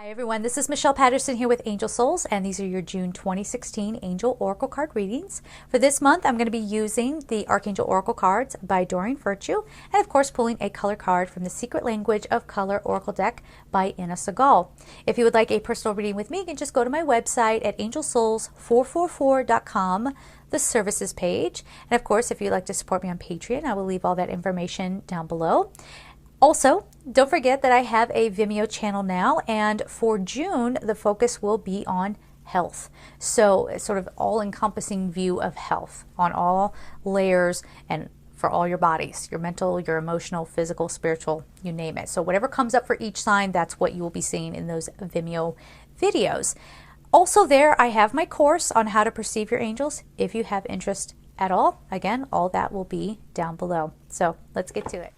Hi everyone, this is Michelle Patterson here with Angel Souls, and these are your June 2016 Angel Oracle card readings. For this month, I'm going to be using the Archangel Oracle cards by Doreen Virtue, and of course pulling a color card from the Secret Language of Color Oracle deck by Inna Segal. If you would like a personal reading with me, you can just go to my website at angelsouls444.com, the services page. And of course, if you'd like to support me on Patreon, I will leave all that information down below. Also, don't forget that I have a Vimeo channel now, and for June, the focus will be on health. So it's sort of all-encompassing view of health on all layers and for all your bodies, your mental, your emotional, physical, spiritual, you name it. So whatever comes up for each sign, that's what you will be seeing in those Vimeo videos. Also there, I have my course on how to perceive your angels. If you have interest at all, again, all that will be down below. So let's get to it.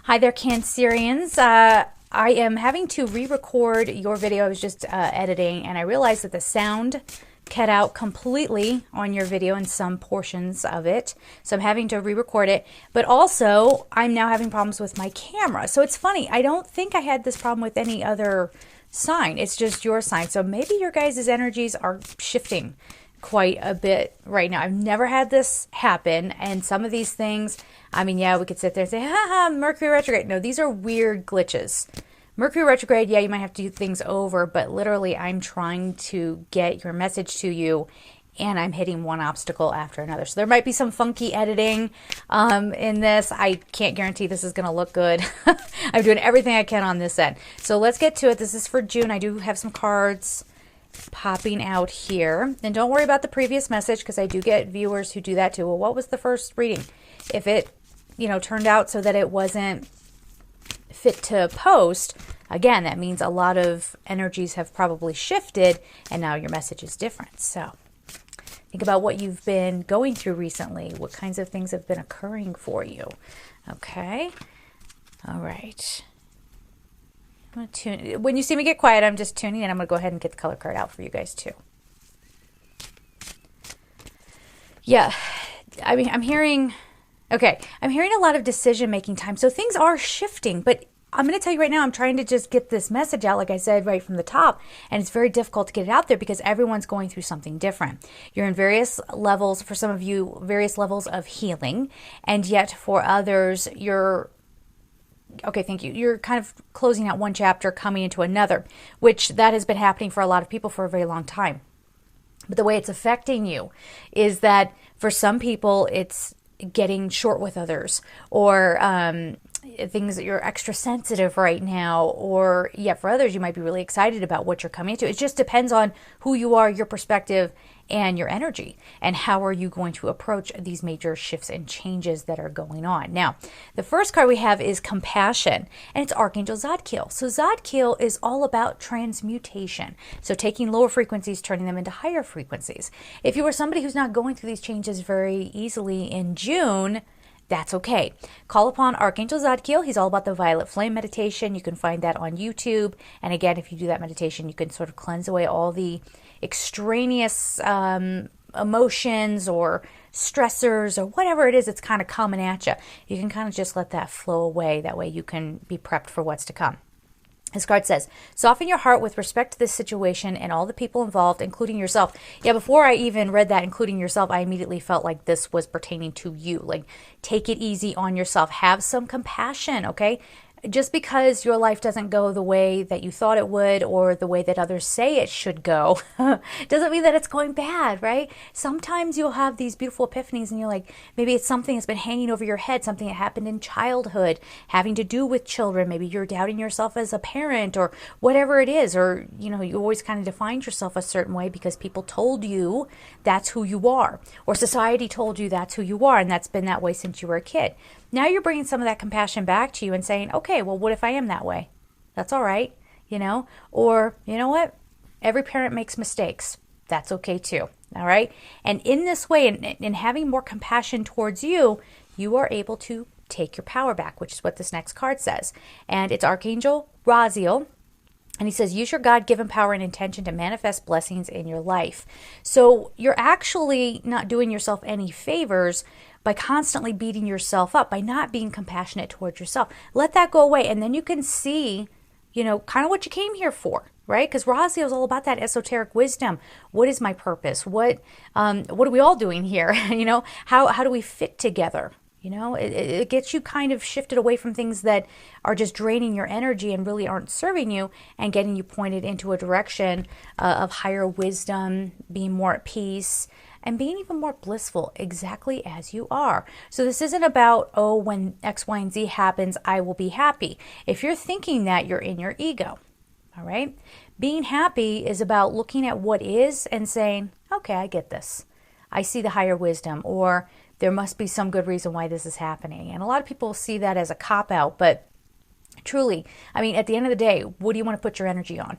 Hi there, Cancerians. I am having to re-record your video. I was just editing, and I realized that the sound cut out completely on your video in some portions of it. So I'm having to re-record it. But also, I'm now having problems with my camera. So it's funny. I don't think I had this problem with any other sign. It's just your sign. So maybe your guys' energies are shifting quite a bit right now. I've never had this happen, and some of these things, I mean, yeah, we could sit there and say, haha, Mercury retrograde. No, these are weird glitches. Mercury retrograde, yeah, you might have to do things over, but literally I'm trying to get your message to you, and I'm hitting one obstacle after another. So there might be some funky editing in this. I can't guarantee this is going to look good. I'm doing everything I can on this end. So let's get to it. This is for June. I do have some cards popping out here. And don't worry about the previous message, because I do get viewers who do that too. Well, what was the first reading? If it, turned out so that it wasn't fit to post, again, that means a lot of energies have probably shifted, and now your message is different. So think about what you've been going through recently. What kinds of things have been occurring for you? Okay. All right. I'm going to tune. When you see me get quiet, I'm just tuning in. I'm going to go ahead and get the color card out for you guys too. Yeah. I mean, I'm hearing a lot of decision-making time. So things are shifting, but I'm going to tell you right now, I'm trying to just get this message out, like I said, right from the top. And it's very difficult to get it out there because everyone's going through something different. You're in various levels, for some of you, various levels of healing. And yet for others, you're kind of closing out one chapter, coming into another, which that has been happening for a lot of people for a very long time. But the way it's affecting you is that for some people, it's getting short with others, or things that you're extra sensitive right now, or yet for others, you might be really excited about what you're coming into. It just depends on who you are, your perspective, and your energy, and how are you going to approach these major shifts and changes that are going on. Now, the first card we have is Compassion, and it's Archangel Zadkiel. So Zadkiel is all about transmutation. So taking lower frequencies, turning them into higher frequencies. If you are somebody who's not going through these changes very easily in June, that's okay. Call upon Archangel Zadkiel. He's all about the violet flame meditation. You can find that on YouTube. And again, if you do that meditation, you can sort of cleanse away all the extraneous emotions or stressors or whatever it is that's kind of coming at you. You can kind of just let that flow away. That way you can be prepped for what's to come. This card says, soften your heart with respect to this situation and all the people involved, including yourself. Yeah, before I even read that, including yourself, I immediately felt like this was pertaining to you. Like, take it easy on yourself. Have some compassion, okay? Just because your life doesn't go the way that you thought it would or the way that others say it should go doesn't mean that it's going bad, right? Sometimes you'll have these beautiful epiphanies and you're like, maybe it's something that's been hanging over your head, something that happened in childhood, having to do with children. Maybe you're doubting yourself as a parent or whatever it is, or, you always kind of defined yourself a certain way because people told you that's who you are, or society told you that's who you are, and that's been that way since you were a kid. Now you're bringing some of that compassion back to you and saying, okay, well, what if I am that way? That's all right, Or, you know what? Every parent makes mistakes. That's okay too, all right? And in this way, in having more compassion towards you, you are able to take your power back, which is what this next card says. And it's Archangel Raziel. And he says, use your God-given power and intention to manifest blessings in your life. So you're actually not doing yourself any favors by constantly beating yourself up, by not being compassionate towards yourself. Let that go away. And then you can see, kind of what you came here for, right? Because Rahasia is all about that esoteric wisdom. What is my purpose? What are we all doing here? How do we fit together? It gets you kind of shifted away from things that are just draining your energy and really aren't serving you, and getting you pointed into a direction of higher wisdom, being more at peace, and being even more blissful exactly as you are. So this isn't about, when X, Y, and Z happens, I will be happy. If you're thinking that, you're in your ego. All right? Being happy is about looking at what is and saying, okay, I get this. I see the higher wisdom, or there must be some good reason why this is happening. And a lot of people see that as a cop-out, but truly, at the end of the day, what do you want to put your energy on?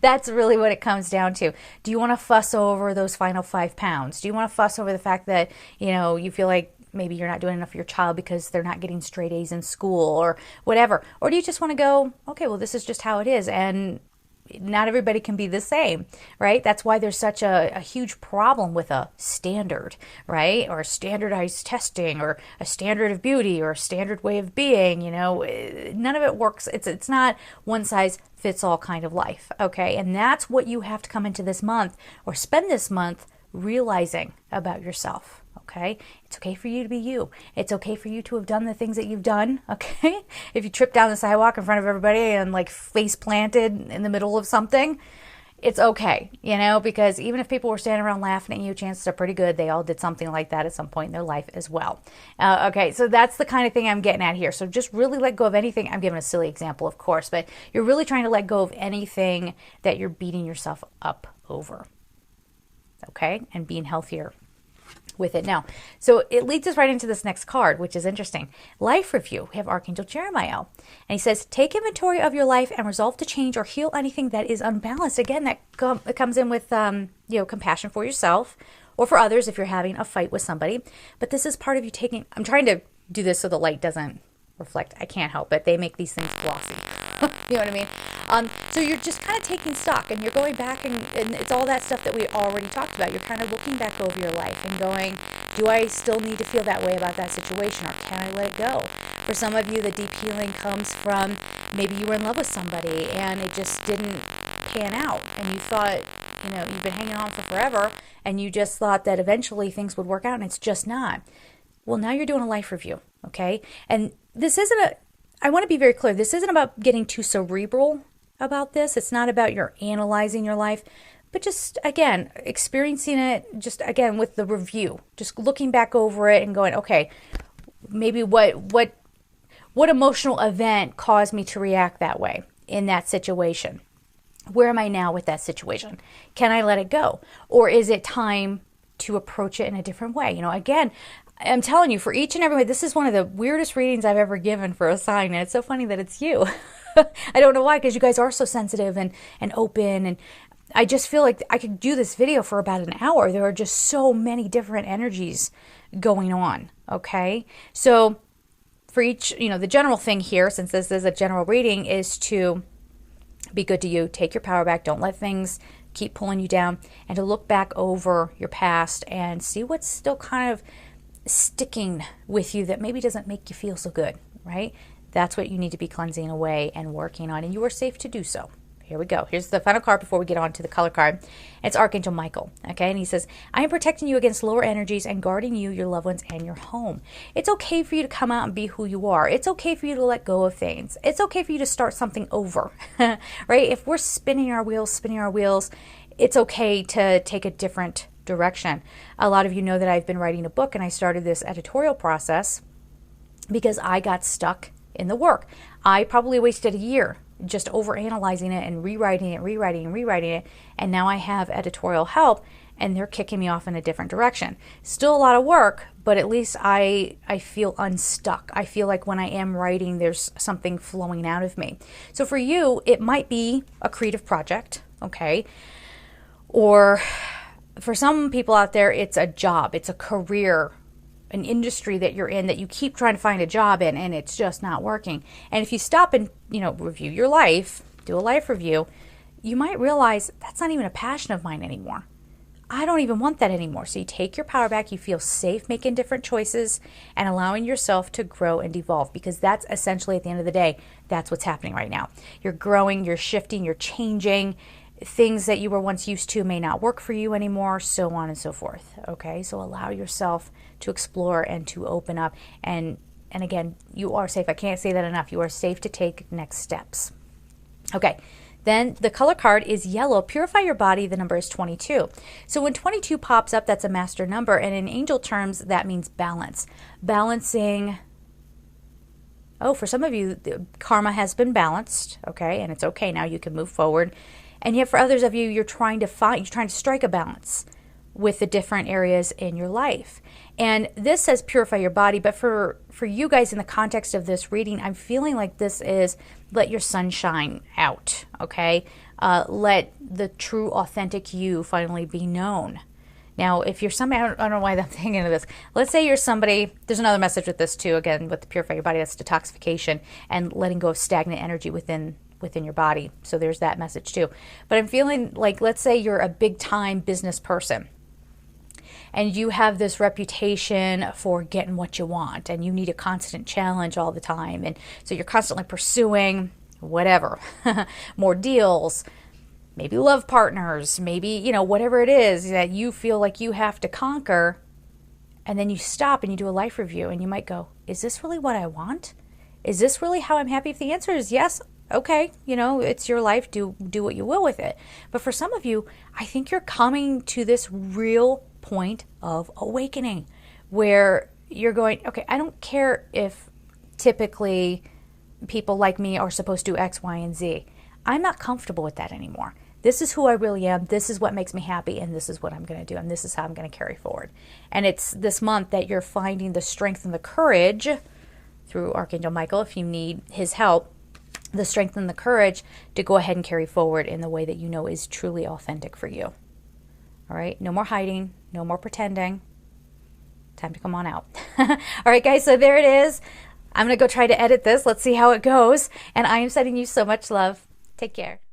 That's really what it comes down to. Do you want to fuss over those final 5 pounds? Do you want to fuss over the fact that, you feel like maybe you're not doing enough for your child because they're not getting straight A's in school or whatever? Or do you just want to go, okay, well, this is just how it is, and not everybody can be the same, right? That's why there's such a huge problem with a standard, right? Or standardized testing, or a standard of beauty, or a standard way of being. None of it works. It's not one size fits all kind of life, okay? And that's what you have to come into this month, or spend this month, realizing about yourself. Okay? It's okay for you to be you. It's okay for you to have done the things that you've done. Okay? If you trip down the sidewalk in front of everybody and face planted in the middle of something, it's okay, because even if people were standing around laughing at you, chances are pretty good they all did something like that at some point in their life as well. Okay, so that's the kind of thing I'm getting at here. So just really let go of anything. I'm giving a silly example, of course, but you're really trying to let go of anything that you're beating yourself up over. Okay? And being healthier with it now. So it leads us right into this next card, which is interesting. Life review. We have Archangel Jeremiah. And he says, take inventory of your life and resolve to change or heal anything that is unbalanced. Again, that comes in with, compassion for yourself or for others if you're having a fight with somebody. But this is part of you taking, I'm trying to do this so the light doesn't reflect. I can't help it. They make these things glossy. You know what I mean? So you're just kind of taking stock, and you're going back, and it's all that stuff that we already talked about. You're kind of looking back over your life and going, do I still need to feel that way about that situation, or can I let it go? For some of you, the deep healing comes from maybe you were in love with somebody and it just didn't pan out, and you thought, you've been hanging on for forever, and you just thought that eventually things would work out, and it's just not. Well, now you're doing a life review, okay? And this isn't I want to be very clear, this isn't about getting too cerebral about this. It's not about your analyzing your life, but just, again, experiencing it, just, again, with the review, just looking back over it and going, okay, maybe what emotional event caused me to react that way in that situation? Where am I now with that situation? Can I let it go? Or is it time to approach it in a different way? Again, I'm telling you, for each and every way, this is one of the weirdest readings I've ever given for a sign, and it's so funny that it's you. I don't know why, because you guys are so sensitive and open, and I just feel like I could do this video for about an hour. There are just so many different energies going on, okay? So for each, the general thing here, since this is a general reading, is to be good to you, take your power back, don't let things keep pulling you down, and to look back over your past and see what's still kind of sticking with you that maybe doesn't make you feel so good, right? That's what you need to be cleansing away and working on, and you are safe to do so. Here we go. Here's the final card before we get on to the color card. It's Archangel Michael, okay? And he says, I am protecting you against lower energies and guarding you, your loved ones, and your home. It's okay for you to come out and be who you are. It's okay for you to let go of things. It's okay for you to start something over, right? If we're spinning our wheels, it's okay to take a different direction. A lot of you know that I've been writing a book, and I started this editorial process because I got stuck in the work. I probably wasted a year just overanalyzing it and rewriting it, and now I have editorial help, and they're kicking me off in a different direction. Still a lot of work, but at least I feel unstuck. I feel like when I am writing, there's something flowing out of me. So for you, it might be a creative project, okay? Or for some people out there, it's a job, it's a career, an industry that you're in that you keep trying to find a job in, and it's just not working. And if you stop and, review your life, do a life review, you might realize that's not even a passion of mine anymore. I don't even want that anymore. So you take your power back, you feel safe making different choices and allowing yourself to grow and evolve, because that's essentially, at the end of the day, that's what's happening right now. You're growing, you're shifting, you're changing. Things that you were once used to may not work for you anymore, so on and so forth. Okay, so allow yourself to explore and to open up. And again, you are safe. I can't say that enough. You are safe to take next steps. Okay. Then the color card is yellow. Purify your body. The number is 22. So when 22 pops up, that's a master number. And in angel terms, that means balance. Balancing. Oh, for some of you, the karma has been balanced. Okay. And it's okay now. You can move forward. And yet for others of you, you're trying to strike a balance with the different areas in your life. And this says purify your body, but for you guys, in the context of this reading, I'm feeling like this is let your sun shine out, okay? Let the true, authentic you finally be known. Now, if you're somebody, I don't know why I'm thinking of this. Let's say you're somebody, there's another message with this too, again, with the purify your body, that's detoxification and letting go of stagnant energy within your body. So there's that message too. But I'm feeling like, let's say you're a big time business person and you have this reputation for getting what you want and you need a constant challenge all the time. And so you're constantly pursuing whatever, more deals, maybe love partners, maybe, whatever it is that you feel like you have to conquer. And then you stop and you do a life review and you might go, is this really what I want? Is this really how I'm happy? If the answer is yes, okay, it's your life, do what you will with it. But for some of you, I think you're coming to this real point of awakening where you're going, okay, I don't care if typically people like me are supposed to do X, Y, and Z. I'm not comfortable with that anymore. This is who I really am. This is what makes me happy, and this is what I'm going to do, and this is how I'm going to carry forward. And it's this month that you're finding the strength and the courage through Archangel Michael, if you need his help, the strength and the courage to go ahead and carry forward in the way that you know is truly authentic for you. All right, no more hiding, no more pretending. Time to come on out. All right, guys, so there it is. I'm going to go try to edit this. Let's see how it goes. And I am sending you so much love. Take care.